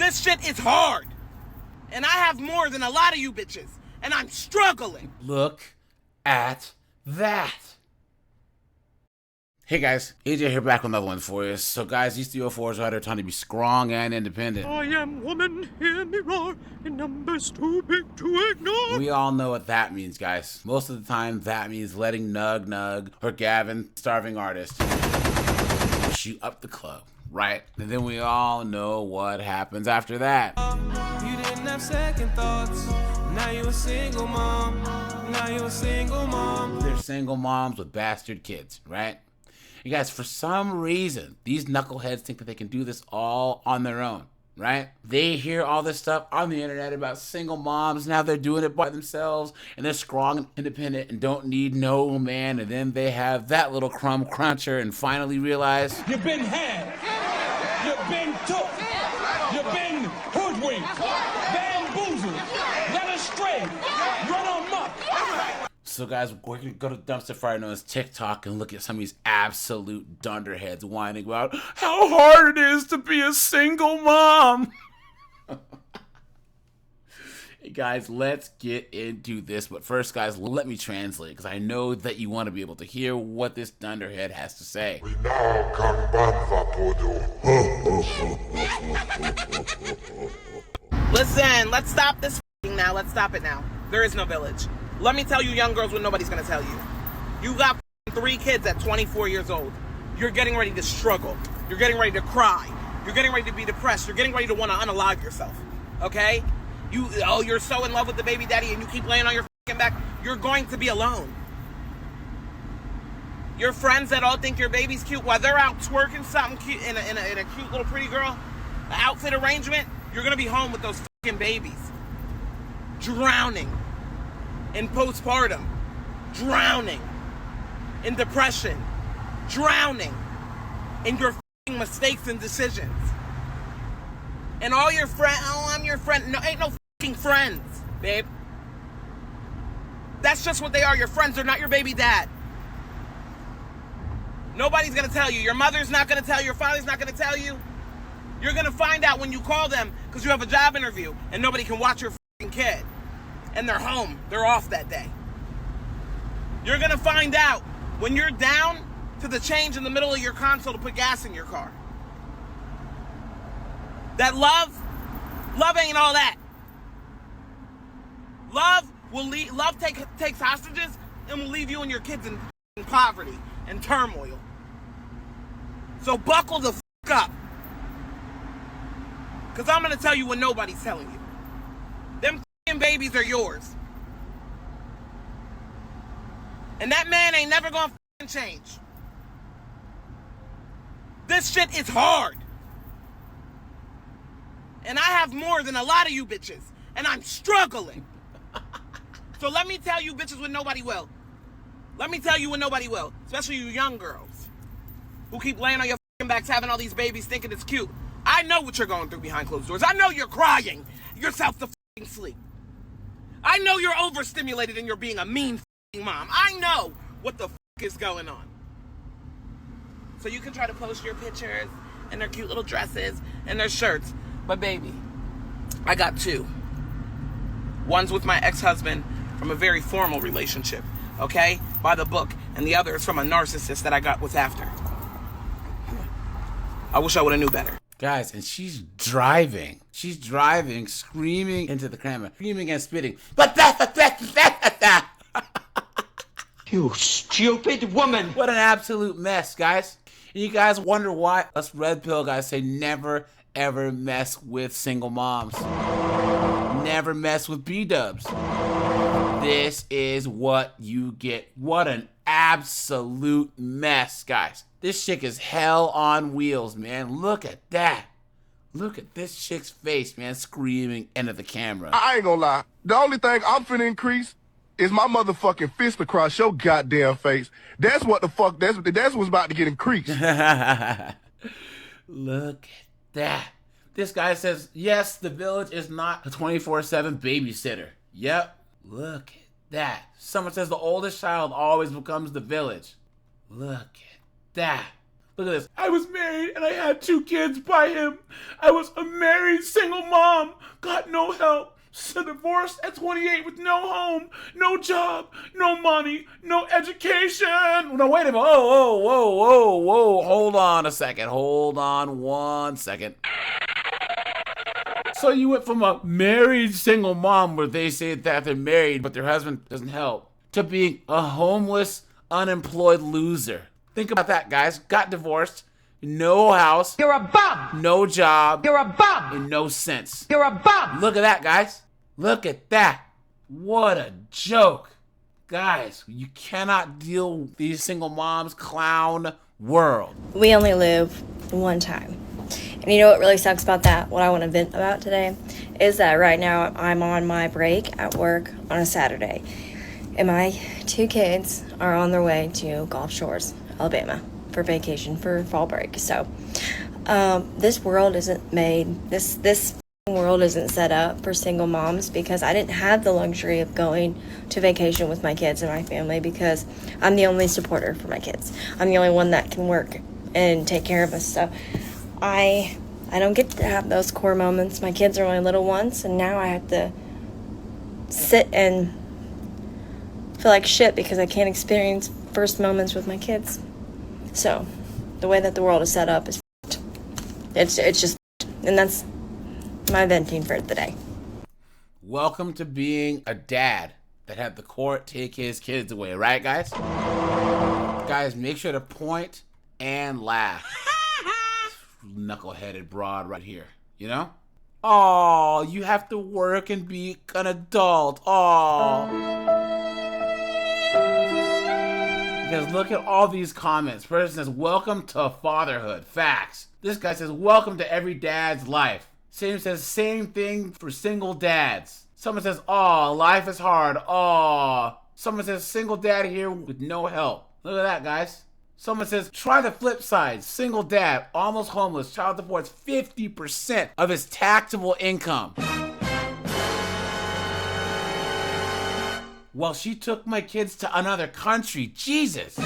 This shit is hard. And I have more than a lot of you bitches. And I'm struggling. Look at that. Hey guys, AJ here back with another one for you. So guys, these 304s are out there trying to be strong and independent. I am woman, hear me roar, in numbers too big to ignore. We all know what that means, guys. Most of the time, that means letting Nug or Gavin, starving artist, shoot up the club, right? And then we all know what happens after that. You didn't have second thoughts. Now you a single mom. Now you a single mom. They're single moms with bastard kids, right? You guys, for some reason, these knuckleheads think that they can do this all on their own, right? They hear all this stuff on the internet about single moms. Now they're doing it by themselves, and they're strong and independent and don't need no man. And then they have that little crumb cruncher and finally realize, you've been had, you've been took, you've been hoodwinked, bamboozled, led astray, run amok. so guys, we're gonna go to dumpster fire known as TikTok and look at some of these absolute dunderheads whining about how hard it is to be a single mom. Hey guys, let's get into this. But first, guys, let me translate, because I know that you want to be able to hear what this dunderhead has to say. Listen, let's stop this now. Let's stop it now. There is no village. Let me tell you, young girls, what nobody's going to tell you. You got 3 kids at 24 years old. You're getting ready to struggle. You're getting ready to cry. You're getting ready to be depressed. You're getting ready to want to unalive yourself. Okay? You're so in love with the baby daddy and you keep laying on your back. You're going to be alone. Your friends that all think your baby's cute, while they're out twerking something cute in a cute little pretty girl outfit arrangement, you're going to be home with those babies. Drowning in postpartum, drowning in depression, drowning in your mistakes and decisions. And all your friends, I'm your friend. No, ain't no friends, babe. That's just what they are. Your friends are not your baby dad. Nobody's gonna tell you. Your mother's not gonna tell you. Your father's not gonna tell you. You're gonna find out when you call them because you have a job interview and nobody can watch your kid. And they're home. They're off that day. You're gonna find out when you're down to the change in the middle of your console to put gas in your car. That love ain't all that. Love takes hostages and will leave you and your kids in poverty and turmoil. So buckle the up. Because I'm going to tell you what nobody's telling you. Them babies are yours. And that man ain't never going to change. This shit is hard. And I have more than a lot of you bitches. And I'm struggling. So let me tell you bitches what nobody will. Let me tell you what nobody will. Especially you young girls who keep laying on your backs having all these babies thinking it's cute. I know what you're going through behind closed doors. I know you're crying yourself to sleep. I know you're overstimulated and you're being a mean mom. I know what the is going on. So you can try to post your pictures and their cute little dresses and their shirts. But baby, I got 2. One's with my ex-husband from a very formal relationship, okay? By the book. And the other is from a narcissist that I got with after. I wish I would have knew better. Guys, and she's driving. She's driving, screaming into the camera, screaming and spitting. You stupid woman! What an absolute mess, guys. And you guys wonder why us red pill guys say never, ever mess with single moms. Never mess with B-dubs. This is what you get. What an absolute mess, guys. This chick is hell on wheels, man. Look at that. Look at this chick's face, man, screaming into the camera. I ain't gonna lie. The only thing I'm finna increase is my motherfucking fist across your goddamn face. That's what the fuck, that's what's about to get increased. Look at that. This guy says, yes, the village is not a 24/7 babysitter. Yep. Look at that. Someone says the oldest child always becomes the village. Look at that. Look at this. I was married and I had 2 kids by him. I was a married single mom. Got no help. So divorced at 28 with no home, no job, no money, no education. No, wait a minute. Whoa. Hold on a second. Hold on 1 second. So you went from a married single mom where they say that they're married but their husband doesn't help to being a homeless, unemployed loser. Think about that, guys. Got divorced, no house. You're a bum. No job. You're a bum. And no sense. You're a bum. Look at that, guys. Look at that. What a joke. Guys, you cannot deal with these single moms clown world. We only live one time. And you know what really sucks about that? What I want to vent about today is that right now I'm on my break at work on a Saturday. And my 2 kids are on their way to Gulf Shores, Alabama for vacation for fall break. So this world isn't made, this world isn't set up for single moms because I didn't have the luxury of going to vacation with my kids and my family because I'm the only supporter for my kids. I'm the only one that can work and take care of us. So I don't get to have those core moments. My kids are only little ones, and now I have to sit and feel like shit because I can't experience first moments with my kids. So the way that the world is set up is it's just, and that's my venting for the day. Welcome to being a dad that had the court take his kids away, right, guys? Guys, make sure to point and laugh. Knuckleheaded broad right here, you know? Oh, you have to work and be an adult. Oh. Because look at all these comments. Person says, welcome to fatherhood. Facts. This guy says, welcome to every dad's life. Same says, same thing for single dads. Someone says, oh, life is hard. Oh. Someone says, single dad here with no help. Look at that, guys. Someone says, try the flip side. Single dad, almost homeless, child supports 50% of his taxable income. Well, she took my kids to another country. Jesus.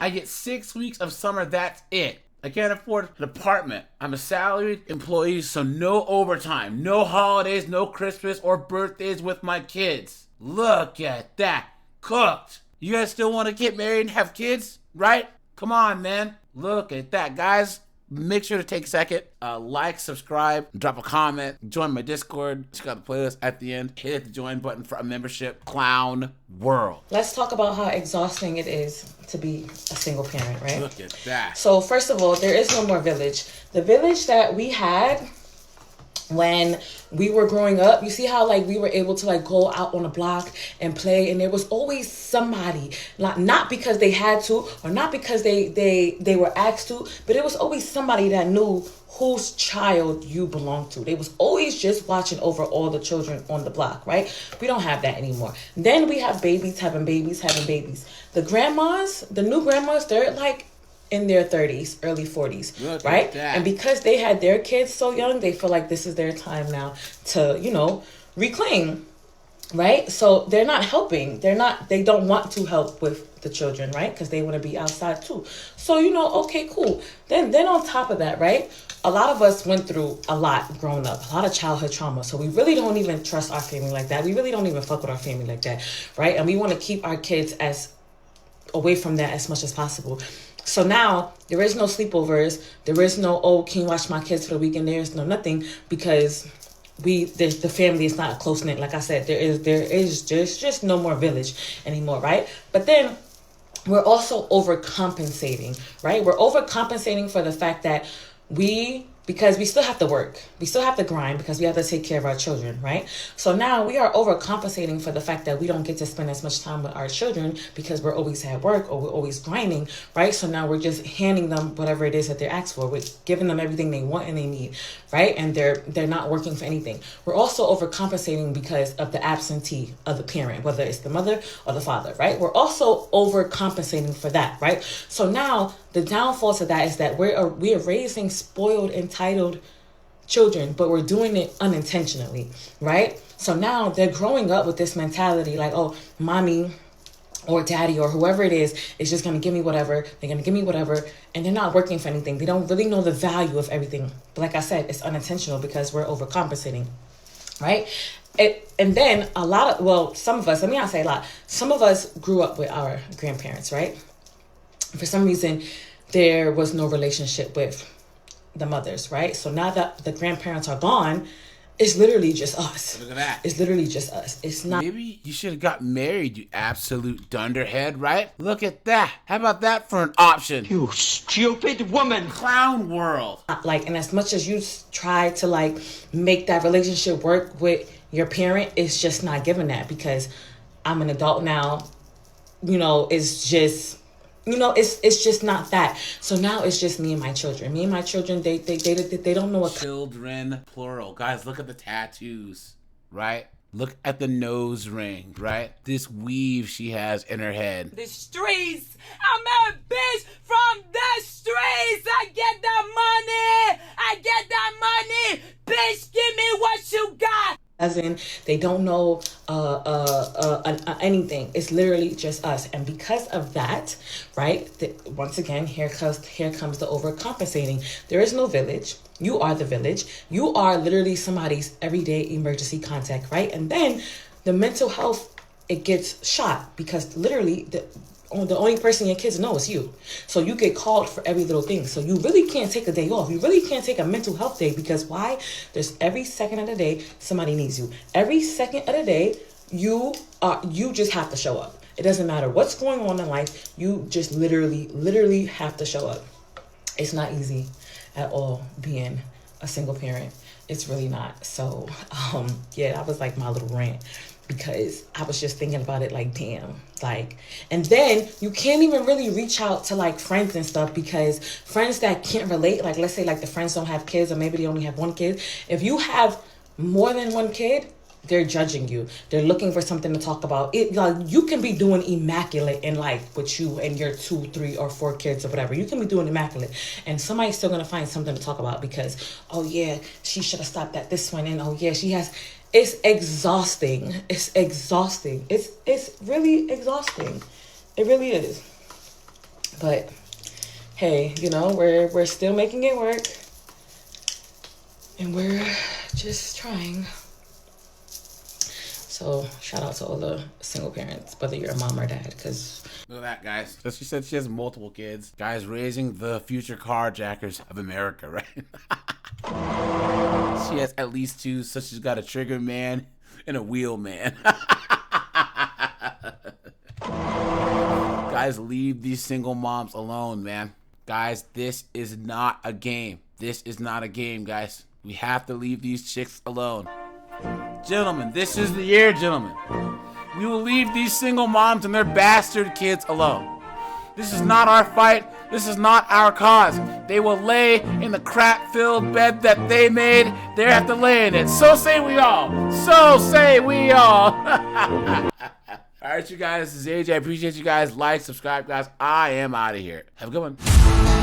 I get 6 weeks of summer, that's it. I can't afford an apartment. I'm a salaried employee, so no overtime, no holidays, no Christmas or birthdays with my kids. Look at that. Cooked. You guys still want to get married and have kids, right? Come on, man. Look at that, guys. Make sure to take a second, like, subscribe, drop a comment, join my Discord. Check out the playlist at the end. Hit the join button for a membership. Clown world. Let's talk about how exhausting it is to be a single parent, right? Look at that. So first of all, there is no more village. The village that we had when we were growing up, you see how like we were able to like go out on a block and play, and there was always somebody, not because they had to or not because they were asked to, but it was always somebody that knew whose child you belonged to. They was always just watching over all the children on the block, right? We don't have that anymore. Then we have babies having babies. The grandmas, the new grandmas, they're like in their 30s, early 40s, Look right? at that. And because they had their kids so young, they feel like this is their time now to, you know, reclaim, right? So they're not helping. They don't want to help with the children, right? Because they want to be outside too. So, you know, okay, cool. Then on top of that, right? A lot of us went through a lot growing up, a lot of childhood trauma. So we really don't even trust our family like that. We really don't even fuck with our family like that, right? And we want to keep our kids as away from that as much as possible. So now there is no sleepovers. There is no, oh, can you watch my kids for the weekend? There's no nothing because the family is not close knit. Like I said, there's just no more village anymore, right? But then we're also overcompensating, right? We're overcompensating for the fact that because we still have to work. We still have to grind because we have to take care of our children, right? So now we are overcompensating for the fact that we don't get to spend as much time with our children because we're always at work or we're always grinding, right? So now we're just handing them whatever it is that they're asked for. We're giving them everything they want and they need, right? And they're not working for anything. We're also overcompensating because of the absentee of the parent, whether it's the mother or the father, right? We're also overcompensating for that, right? So now the downfall to that is that we are raising spoiled, entitled children, but we're doing it unintentionally, right? So now they're growing up with this mentality like, oh, mommy or daddy or whoever it is just going to give me whatever. They're going to give me whatever. And they're not working for anything. They don't really know the value of everything. But like I said, it's unintentional because we're overcompensating, right? And then some of us, let me not say a lot. Some of us grew up with our grandparents, right? For some reason, there was no relationship with the mothers, right? So now that the grandparents are gone, it's literally just us. Look at that. It's literally just us. It's not. Maybe you should have got married, you absolute dunderhead, right? Look at that. How about that for an option? You stupid woman. Clown world. Like, and as much as you try to like make that relationship work with your parent, it's just not given that because I'm an adult now. It's just, it's just not that. So now it's just me and my children. Me and my children, they don't know what. Children, plural. Guys, look at the tattoos, right? Look at the nose ring, right? This weave she has in her head. The streets. I'm a bitch from the streets. I get that money. I get that money. Bitch, give me what you got. As in, they don't know anything. It's literally just us. And because of that, right, once again, here comes the overcompensating. There is no village. You are the village. You are literally somebody's everyday emergency contact, right? And then the mental health, it gets shot because literally the only person your kids know is you. So you get called for every little thing. So you really can't take a day off. You really can't take a mental health day because why? There's every second of the day, somebody needs you. Every second of the day, you just have to show up. It doesn't matter what's going on in life. You just literally have to show up. It's not easy at all being a single parent. It's really not. So, yeah, that was like my little rant. Because I was just thinking about it like, damn, like, and then you can't even really reach out to like friends and stuff because friends that can't relate, like let's say like the friends don't have kids or maybe they only have one kid. If you have more than one kid, they're judging you. They're looking for something to talk about. You can be doing immaculate in life with you and your 2, 3, or 4 kids or whatever. You can be doing immaculate. And somebody's still going to find something to talk about because, oh yeah, she should have stopped at this one. And oh yeah, she has... It's exhausting. It's exhausting. It's really exhausting. It really is. But hey, we're still making it work. And we're just trying. So shout out to all the single parents, whether you're a mom or dad, because look at that, guys. So she said she has multiple kids. Guys, raising the future carjackers of America, right? She has at least 2, so she's got a trigger man and a wheel man. Guys, leave these single moms alone, man. Guys, this is not a game. This is not a game, guys. We have to leave these chicks alone. Gentlemen, this is the year, gentlemen. We will leave these single moms and their bastard kids alone. This is not our fight. This is not our cause. They will lay in the crap-filled bed that they made. They have to lay in it. So say we all. So say we all. All right, you guys. This is AJ. I appreciate you guys. Like, subscribe, guys. I am out of here. Have a good one.